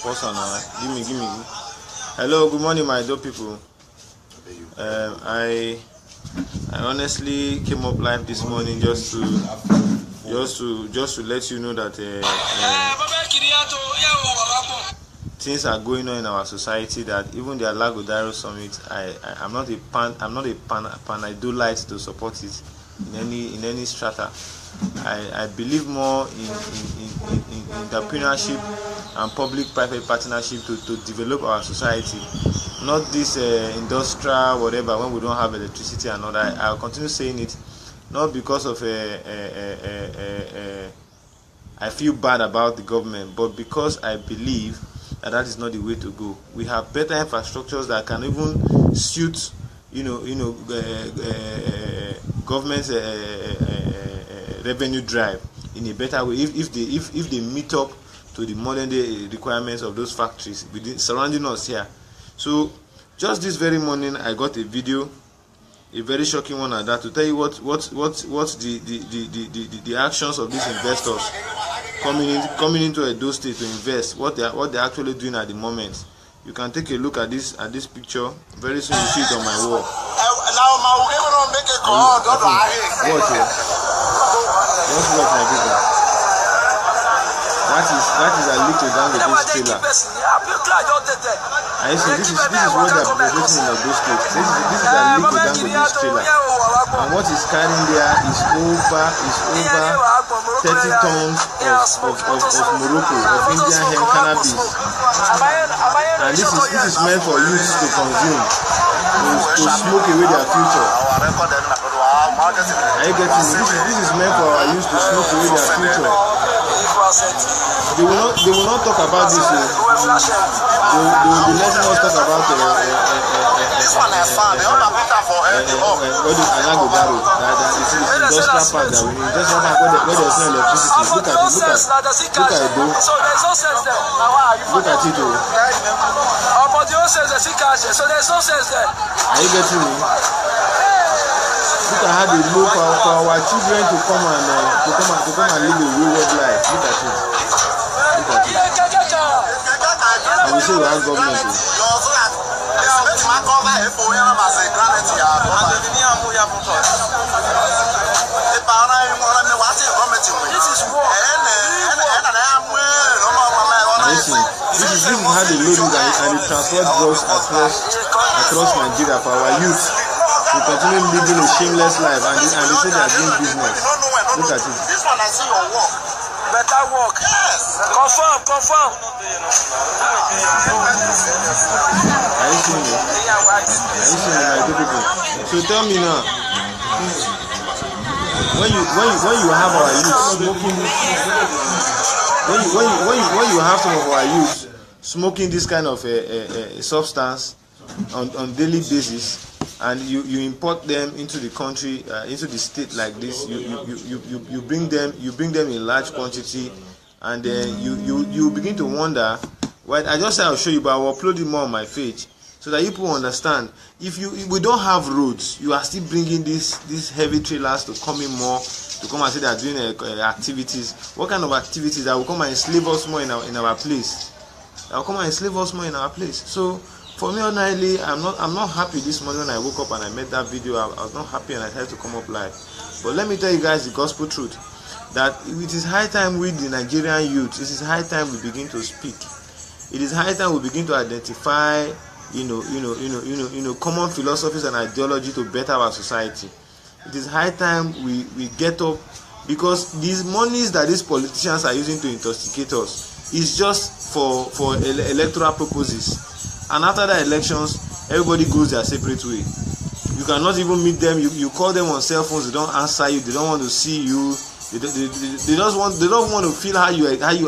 What's on now? Give me. Hello, good morning, my dope people. I honestly came up live this morning just to let you know that things are going on in our society. That even the Alago Dairo Summit, I'm not a panidolite to support it in any strata. I believe more in entrepreneurship and public-private partnership to develop our society, not this industrial whatever when we don't have electricity and all that. I'll continue saying it, not because of I feel bad about the government, but because I believe that is not the way to go. We have better infrastructures that can even suit government's revenue drive in a better way if they meet up to the modern day requirements of those factories surrounding us here. So just this very morning I got a video, a very shocking one at that, to tell you what the actions of these investors coming into Edo State to invest, what they're actually doing at the moment. You can take a look at this picture. Very soon you see it on my wall. Watch it. Just watch my people. That is a little down with this trailer. I see this is what they are presenting in Edo State. This is a little down with this trailer. And what is carrying there is over 30 tons of Morocco, of Indian hemp cannabis. And this is meant for youth to consume, to smoke away their future. Are you getting me? This is meant for our youth to smoke away their future. They will not talk about this. They will be letting us talk about Alago Dairo. It's industrial park that we need. Industrial park where there's no electricity. Look at it. Look at it. Are you getting me? Look at how they look for our children to come and live a wayward life. Look at it. And we say we have government. This is how they load it and they transport drugs across Nigeria for our youth. We continue living a shameless life, and they say they are doing business. Look at it. This one I see your work. Better work. Yes. Confirm. Are you seeing me? My people? So tell me now, when you have our youth smoking, when you have some of our youth smoking this kind of substance on daily basis, and you import them into the country, into the state like this, you bring them in large quantity, and then you begin to wonder. Well, I just said I'll show you, but I will upload it more on my page so that people understand. If we don't have roads, you are still bringing these heavy trailers to come in more, to come and say they are doing activities. What kind of activities that will come and enslave us more in our place? That will come and enslave us more in our place. So for me, ordinarily, I'm not happy this morning when I woke up and I made that video. I was not happy and I had to come up live. But let me tell you guys the gospel truth, that it is high time with the Nigerian youth. It is high time we begin to speak. It is high time we begin to identify, common philosophies and ideology to better our society. It is high time we get up, because these monies that these politicians are using to intoxicate us is just for electoral purposes. And after the elections, everybody goes their separate way. You cannot even meet them. You call them on cell phones, they don't answer you. They don't want to see you. They don't want to feel how you. They don't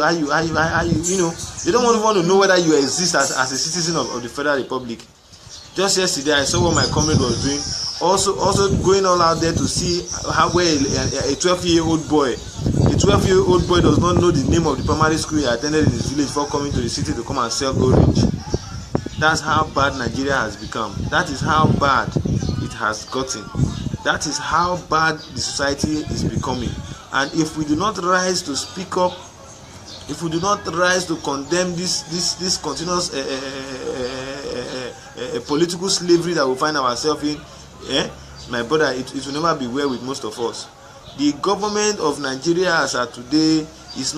want to know whether you exist as a citizen of the Federal Republic. Just yesterday, I saw what my comrade was doing. Also going all out there to see how a 12-year-old boy. A 12-year-old boy does not know the name of the primary school he attended in his village before coming to the city to come and sell orange. That's how bad Nigeria has become. That is how bad it has gotten. That is how bad the society is becoming. And if we do not rise to speak up if we do not rise to condemn this continuous political slavery that we find ourselves in, my brother, it will never be well with most of us. The government of Nigeria as of today its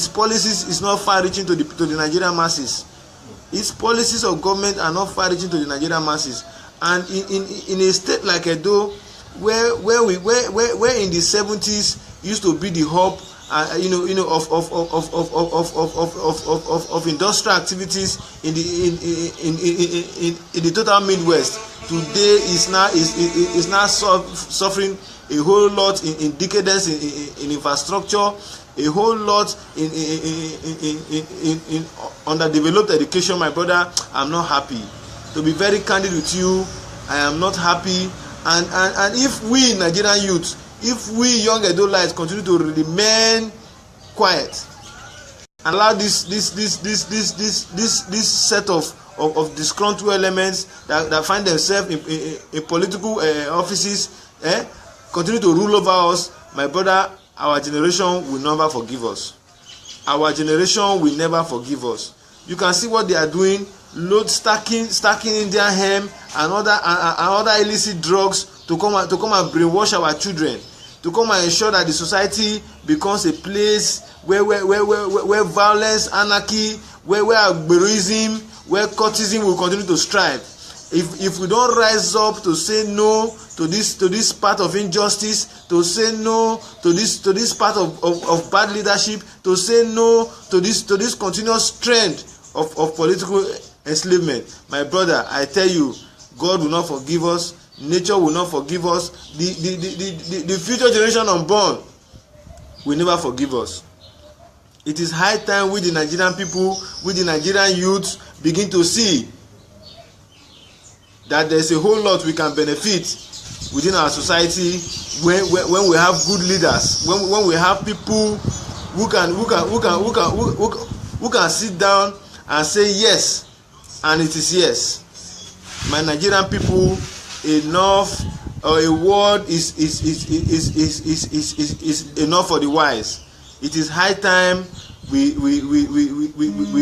policies is not far-reaching to the Nigerian masses. Its policies of government are not far-reaching to the Nigerian masses. And in a state like Edo, where in the 70s used to be the hub, of industrial activities in the total Midwest, today is now suffering a whole lot in decadence in infrastructure, a whole lot in underdeveloped education. My brother, I'm not happy. To be very candid with you, I am not happy. And if we Nigerian youth, if we young Edolites continue to remain quiet and allow this set of disgruntled elements that find themselves in political offices, continue to rule over us, my brother, our generation will never forgive us. Our generation will never forgive us. You can see what they are doing, stacking Indian hemp and other illicit drugs to come and brainwash our children, to come and ensure that the society becomes a place where violence, anarchy, where agberoism, where cultism will continue to strive. If we don't rise up to say no to this part of injustice, to say no to this part of bad leadership, to say no to this continuous trend of political enslavement, my brother, I tell you, God will not forgive us. Nature will not forgive us. The future generation unborn will never forgive us. It is high time we, the Nigerian people, we, the Nigerian youths, begin to see that there's a whole lot we can benefit within our society when we have good leaders, when we have people who can sit down and say yes, and it is yes. My Nigerian people, enough, or a word is enough for the wise. It is high time we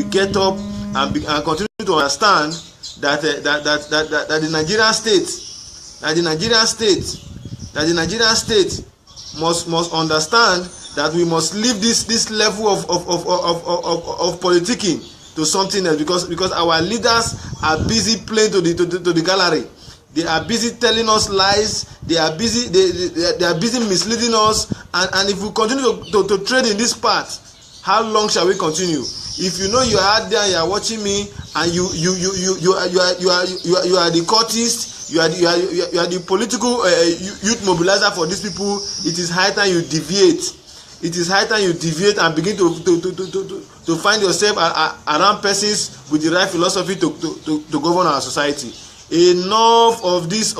get up and continue to understand that the Nigerian state must understand that we must leave this level of politicking to something else, because our leaders are busy playing to the gallery. They are busy telling us lies. They are busy misleading us. And if we continue to trade in this path, how long shall we continue? If you know you are out there and you are watching me, and you are the cultist, you are the political youth mobilizer for these people, it is high time you deviate. It is high time you deviate and begin to find yourself around persons with the right philosophy to govern our society. Enough of this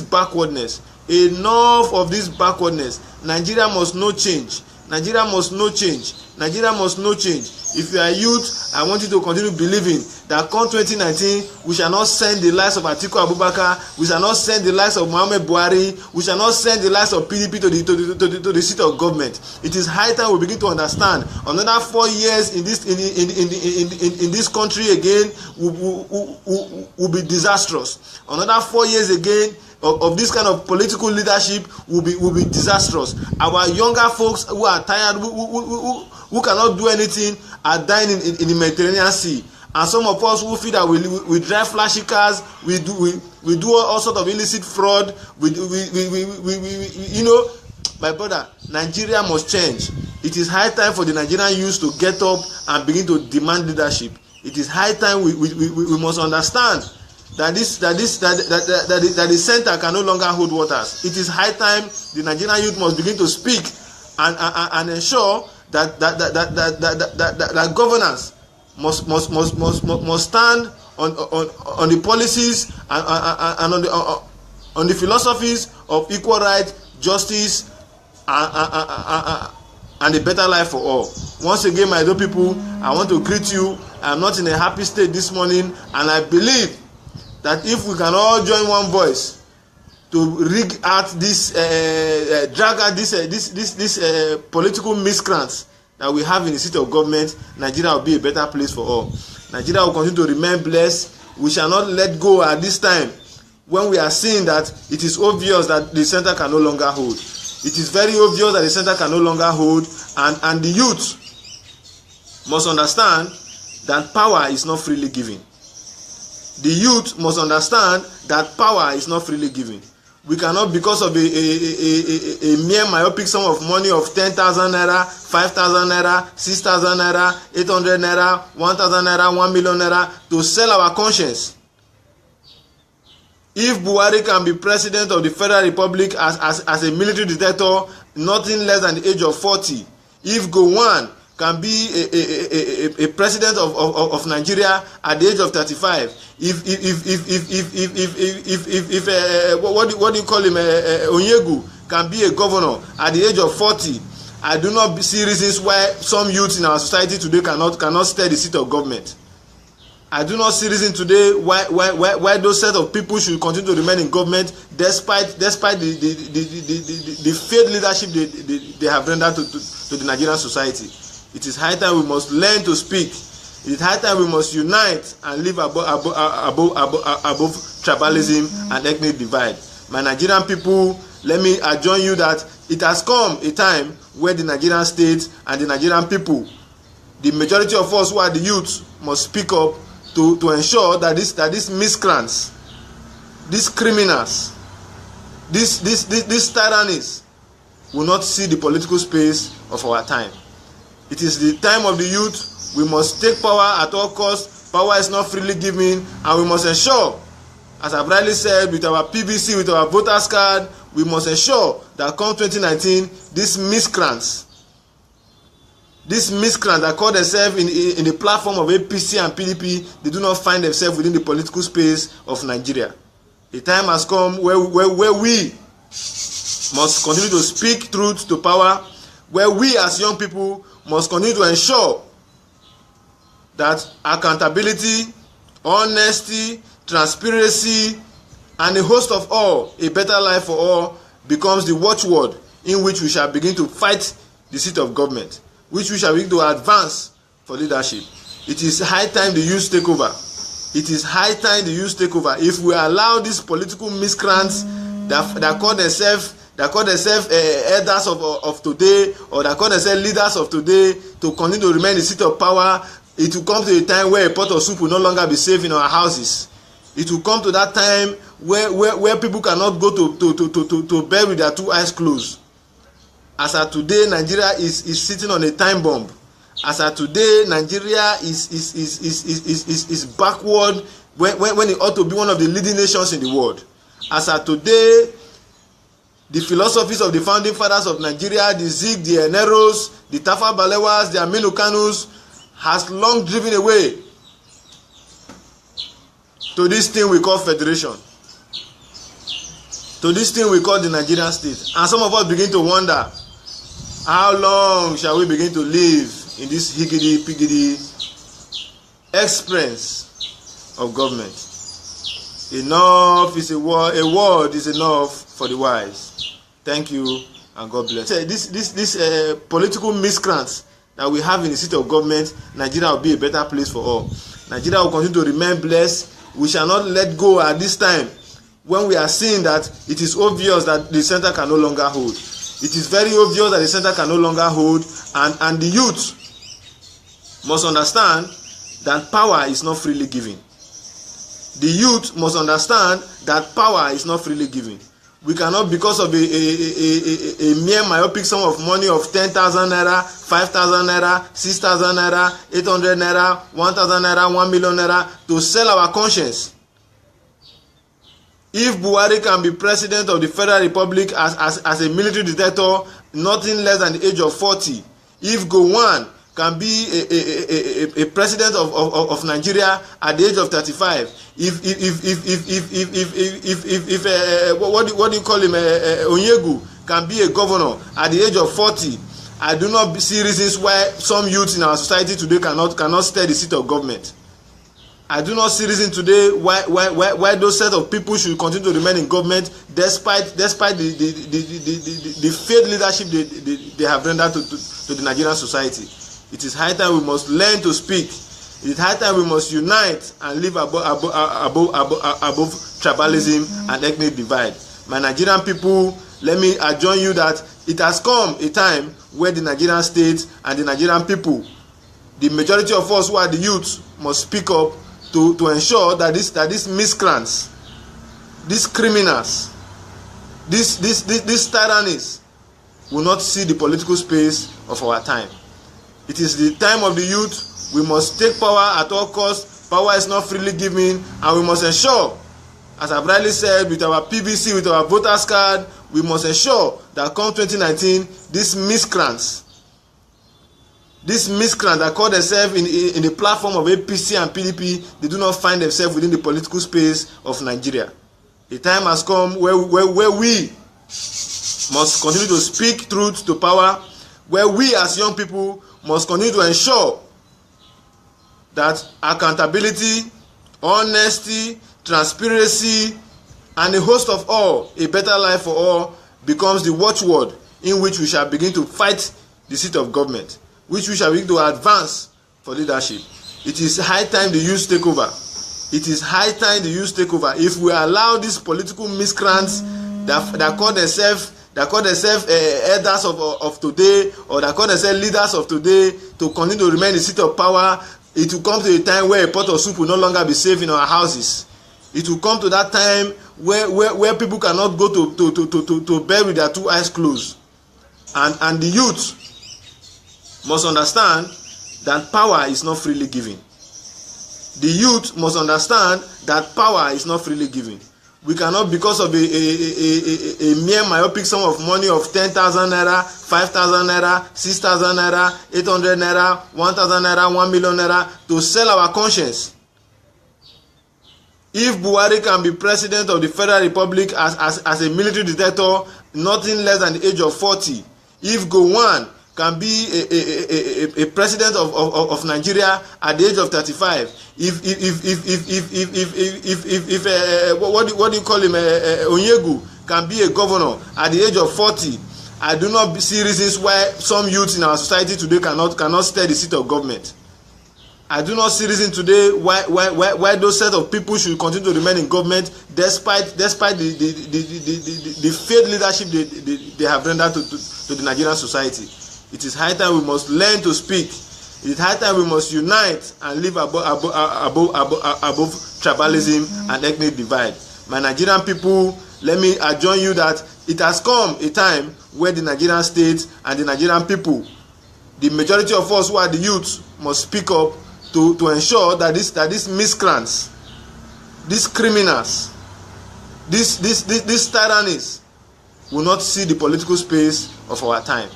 backwardness. Enough of this backwardness. Nigeria must know change. Nigeria must know change. Nigeria must know change. If you are youth, I want you to continue believing that come 2019, we shall not send the lives of Atiku Abubakar, we shall not send the lives of Muhammad Buhari, we shall not send the lives of PDP to the seat of government. It is high time we begin to understand. Another 4 years in this country again will be disastrous. Another 4 years again of this kind of political leadership will be disastrous. Our younger folks who are tired, who cannot do anything, are dying in the Mediterranean Sea. And some of us who feel that we drive flashy cars, we do all sorts of illicit fraud. My brother, Nigeria must change. It is high time for the Nigerian youth to get up and begin to demand leadership. It is high time we must understand that the center can no longer hold waters. It is high time the Nigerian youth must begin to speak and ensure that governance must stand on the policies and on the philosophies of equal rights, justice, and a better life for all. Once again, my dear people, I want to greet you. I am not in a happy state this morning, and I believe that if we can all join one voice to drag out this political miscreants that we have in the seat of government, Nigeria will be a better place for all. Nigeria will continue to remain blessed. We shall not let go at this time when we are seeing that it is obvious that the center can no longer hold. It is very obvious that the center can no longer hold, and the youth must understand that power is not freely given. The youth must understand that power is not freely given. We cannot, because of a mere myopic sum of money of 10,000 naira, 5,000 naira, 6,000 naira, 800 naira, 1,000 naira, 1 million naira, to sell our conscience. If Buhari can be president of the Federal Republic as a military dictator, nothing less than the age of 40, if Gowon can be a president of Nigeria at the age of 35, what do you call him, Onyegu can be a governor at the age of 40, I do not see reasons why some youths in our society today cannot stay the seat of government. I do not see reason today why those set of people should continue to remain in government despite the failed leadership they have rendered to the Nigerian society. It is high time we must learn to speak. It is high time we must unite and live above tribalism and ethnic divide. My Nigerian people, let me adjourn you that it has come a time where the Nigerian state and the Nigerian people, the majority of us who are the youth, must speak up to ensure that these miscreants, these criminals, these tyrannies will not see the political space of our time. It is the time of the youth. We must take power at all costs. Power is not freely given, and we must ensure, as I've rightly said, with our PVC, with our voters card, we must ensure that come 2019, these miscreants that call themselves in the platform of APC and PDP, they do not find themselves within the political space of Nigeria. A time has come where we must continue to speak truth to power, where we as young people must continue to ensure that accountability, honesty, transparency, and a host of all, a better life for all, becomes the watchword in which we shall begin to fight the seat of government, which we shall begin to advance for leadership. It is high time the youth take over. It is high time the youth take over. If we allow these political miscreants that call themselves elders of today, or that call themselves leaders of today, to continue to remain in the seat of power, it will come to a time where a pot of soup will no longer be safe in our houses. It will come to that time where people cannot go to bed with their two eyes closed. As of today, Nigeria is sitting on a time bomb. As of today, Nigeria is backward when it ought to be one of the leading nations in the world. As of today, the philosophies of the founding fathers of Nigeria, the Zik, the Eneros, the Tafa Balewas, the Aminu Kanus, has long driven away to this thing we call federation, to this thing we call the Nigerian state. And some of us begin to wonder, how long shall we begin to live in this higgity-piggity experience of government? Enough is a word is enough for the wise. Thank you, and God bless. This political miscreants that we have in the seat of government, Nigeria will be a better place for all. Nigeria will continue to remain blessed. We shall not let go at this time when we are seeing that it is obvious that the center can no longer hold. It is very obvious that the center can no longer hold, and the youth must understand that power is not freely given. The youth must understand that power is not freely given. We cannot, because of a mere myopic sum of money of 10,000 naira, 5,000 naira, 6,000 naira, 800 naira, 1,000 naira, 1 million naira, to sell our conscience. If Buhari can be president of the Federal Republic as a military dictator, nothing less than the age of 40, if Gowon can be a president of Nigeria at the age of 35, what do you call him, Onyegu can be a governor at the age of 40, I do not see reasons why some youths in our society today cannot stay the seat of government. I do not see reason today why those set of people should continue to remain in government despite the failed leadership they have rendered to the Nigerian society. It is high time we must learn to speak. It is high time we must unite and live above tribalism and ethnic divide. My Nigerian people, let me adjourn you that it has come a time where the Nigerian state and the Nigerian people, the majority of us who are the youth, must speak up to ensure that these miscreants, these criminals, these tyrannies will not see the political space of our time. It is the time of the youth. We must take power at all costs. Power is not freely given, and we must ensure, as I've rightly said, with our PVC, with our voters card, we must ensure that come 2019, these miscreants that call themselves in the platform of APC and PDP, they do not find themselves within the political space of Nigeria. The time has come where we must continue to speak truth to power, where we as young people must continue to ensure that accountability, honesty, transparency, and a host of all, a better life for all, becomes the watchword in which we shall begin to fight the seat of government, which we shall begin to advance for leadership. It is high time the youth take over. It is high time the youth take over. If we allow these political miscreants that call themselves elders of today, or that call themselves leaders of today, to continue to remain in the seat of power, it will come to a time where a pot of soup will no longer be safe in our houses. It will come to that time where people cannot go to bed with their two eyes closed. And the youth must understand that power is not freely given. The youth must understand that power is not freely given. We cannot, because of a mere myopic sum of money of 10,000 naira, 5,000 naira, 6,000 naira, 800 naira, 1,000 naira, 1 million naira, to sell our conscience. If Buhari can be president of the Federal Republic as a military dictator, nothing less than the age of 40, if Gowon can be a president of Nigeria at the age of 35, what do you call him, Onyegu can be a governor at the age of 40, I do not see reasons why some youths in our society today cannot stay the seat of government. I do not see reason today why those set of people should continue to remain in government despite the failed leadership they have rendered to the Nigerian society. It is high time we must learn to speak. It is high time we must unite and live above tribalism and ethnic divide. My Nigerian people, let me adjourn you that it has come a time where the Nigerian state and the Nigerian people, the majority of us who are the youth, must speak up to ensure that these miscreants, these criminals, these tyrannies will not see the political space of our time.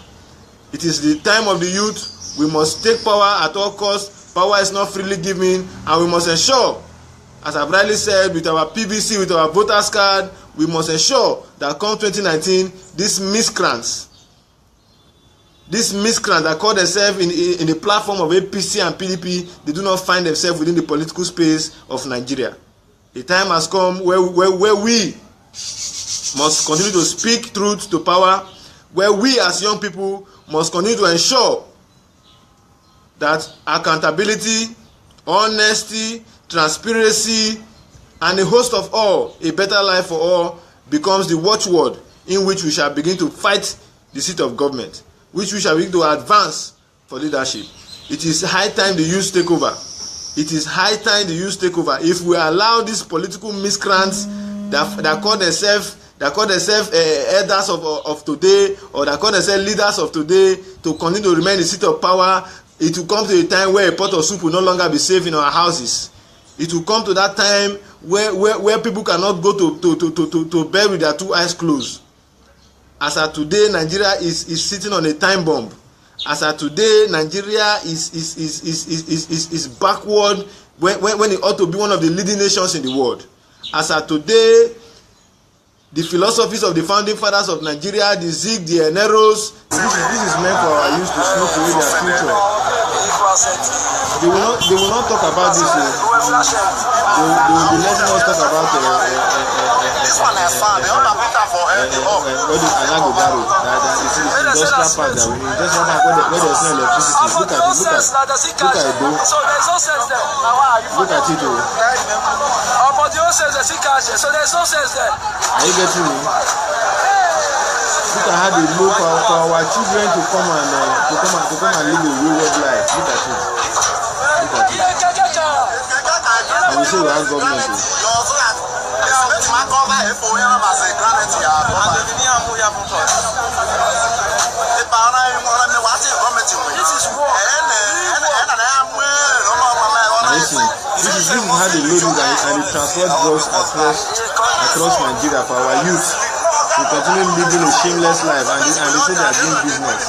It is the time of the youth. We must take power at all costs. Power is not freely given, and we must ensure, as I've rightly said, with our PVC, with our voters card, we must ensure that come 2019, these miscreants that call themselves in the platform of APC and PDP, they do not find themselves within the political space of Nigeria. The time has come where we must continue to speak truth to power, where we as young people must continue to ensure that accountability, honesty, transparency, and a host of all, a better life for all, becomes the watchword in which we shall begin to fight the seat of government, which we shall begin to advance for leadership. It is high time the youth take over. It is high time the youth take over. If we allow these political miscreants that call themselves elders of today, or that call themselves leaders of today, to continue to remain in the seat of power, it will come to a time where a pot of soup will no longer be safe in our houses. It will come to that time where people cannot go to bed with their two eyes closed. As of today, Nigeria is sitting on a time bomb. As of today, Nigeria is backward when it ought to be one of the leading nations in the world. As of today, the philosophies of the founding fathers of Nigeria, the Zig, the Eneros, this is meant for our youth to smoke away their future. They will not talk about this. They will be letting us talk about Anagobaro, that is the industrial park that we need. Industrial park where there's no electricity. Look at it. Look at it. Look at it. So there's no sense there. Are you getting me? Look at how they look for our children to come and live a wayward life. Look at it. And we say we have government. This is how they load it and they transport drugs across Nigeria for our youth to continue living a shameless life, and they say they are doing business.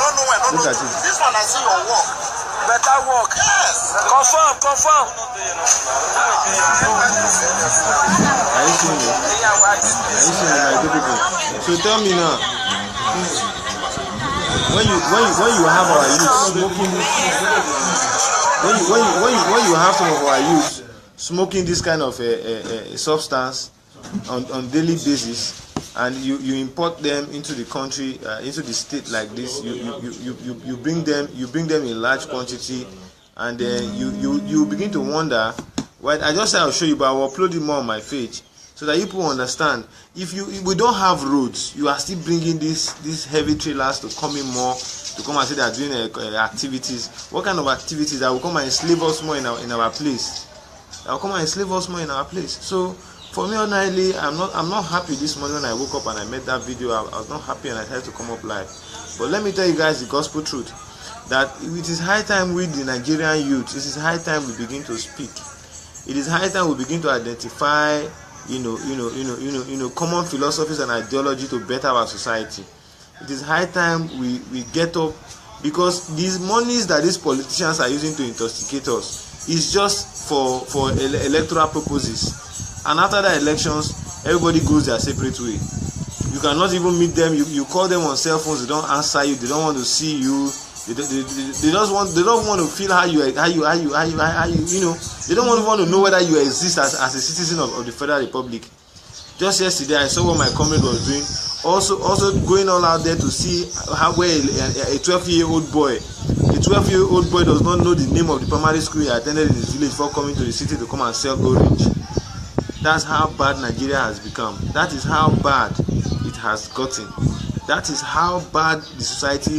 Look at it. This one I see your work. Better work. Yes. Confirm. Are you seeing it? My good people? So tell me now, when you have our youth smoking, when you have some of our youth smoking this kind of substance on daily basis, and you import them into the country, into the state like this, you bring them in large quantity, and then you begin to wonder. Well, I just said I'll show you, but I will upload it more on my page so that people understand. If we don't have roads, you are still bringing these heavy trailers to come in more, to come and say they are doing activities. What kind of activities that will come and enslave us more in our place? That will come and enslave us more in our place. So for me, ordinarily, I'm not happy this morning when I woke up and I made that video. I was not happy and I had to come up live. But let me tell you guys the gospel truth, that it is high time with the Nigerian youth. It is high time we begin to speak. It is high time we begin to identify, common philosophies and ideology to better our society. It is high time we get up, because these monies that these politicians are using to intoxicate us is just for electoral purposes. And after the elections, everybody goes their separate way. You cannot even meet them. You call them on cell phones, they don't answer you. They don't want to see you. They don't want to feel how you. They don't want to know whether you exist as a citizen of the Federal Republic. Just yesterday, I saw what my comrade was doing. Also going all out there to see where a 12-year-old boy does not know the name of the primary school he attended in his village before coming to the city to come and sell orange. That's how bad Nigeria has become. That is how bad it has gotten. That is how bad the society